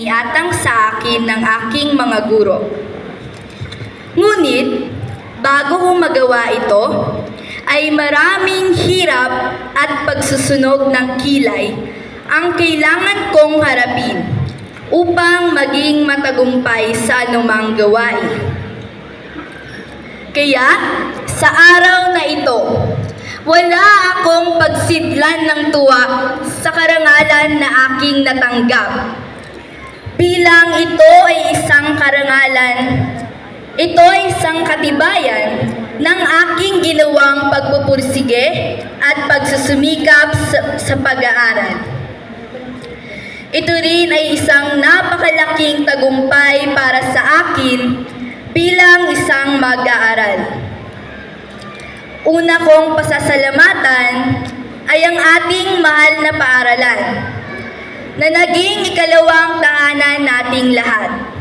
Iniatang sa akin ng aking mga guro. Ngunit, bago ko magawa ito, ay maraming hirap at pagsusunog ng kilay ang kailangan kong harapin upang maging matagumpay sa anumang gawain. Kaya, sa araw na ito, wala akong pagsidlan ng tuwa sa karangalan na aking natanggap. Bilang ito ay isang karangalan, ito ay isang katibayan ng aking ginawang pagpupursige at pagsusumikap sa pag-aaral. Ito rin ay isang napakalaking tagumpay para sa akin bilang isang mag-aaral. Una kong pasasalamatan ay ang ating mahal na paaralan na naging ikalawang tahanan nating lahat.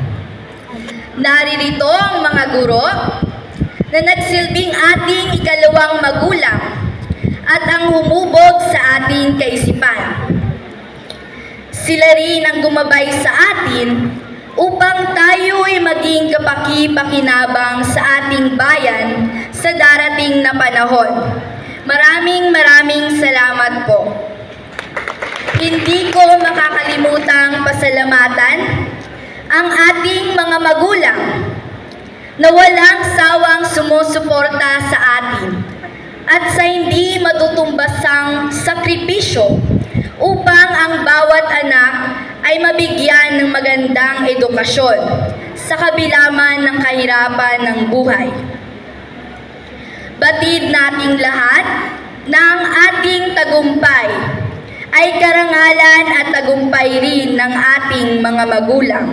Naririto ang mga guro na nagsilbing ating ikalawang magulang at ang humubog sa ating kaisipan. Sila rin ang gumabay sa atin upang tayo ay maging kapaki-pakinabang sa ating bayan sa darating na panahon. Maraming salamat po. Hindi ko makakalimutang pasalamatan ang ating mga magulang na walang sawang sumusuporta sa atin at sa hindi matutumbasang sakripisyo upang ang bawat anak ay mabigyan ng magandang edukasyon sa kabila man ng kahirapan ng buhay. Batid nating lahat na ang ating tagumpay ay karangalan at tagumpay rin ng ating mga magulang,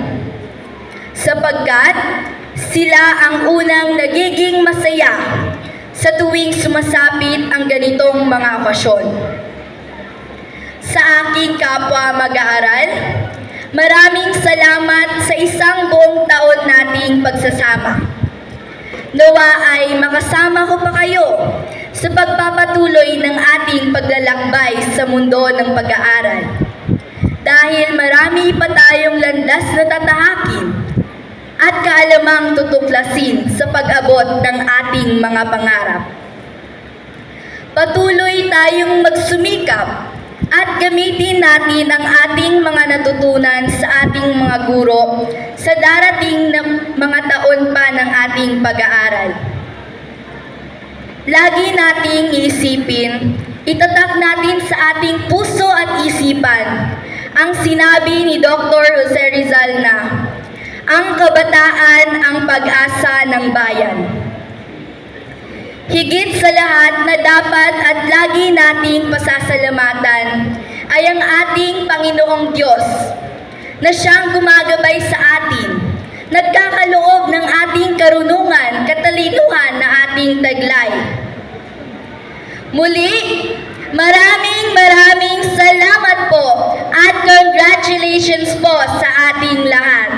sapagkat sila ang unang nagiging masaya sa tuwing sumasapit ang ganitong mga okasyon. Sa aking kapwa mag-aaral, maraming salamat sa isang buong taon nating pagsasama. Nawa ay makasama ko pa kayo sa pagpapatuloy ng ating paglalakbay sa mundo ng pag-aaral. Dahil marami pa tayong landas na tatahakin at kaalamang tutuklasin sa pag-abot ng ating mga pangarap. Patuloy tayong magsumikap at gamitin natin ang ating mga natutunan sa ating mga guro sa darating na mga taon pa ng ating pag-aaral. Lagi nating iisipin, itatak natin sa ating puso at isipan ang sinabi ni Dr. Jose Rizal na ang kabataan ang pag-asa ng bayan. Higit sa lahat na dapat at lagi nating pasasalamatan ay ang ating Panginoong Diyos na siyang gumagabay sa atin, nagkakaloob ng ating karunungan, katalinuhan na ating taglay. Muli, maraming salamat po at congratulations po sa ating lahat.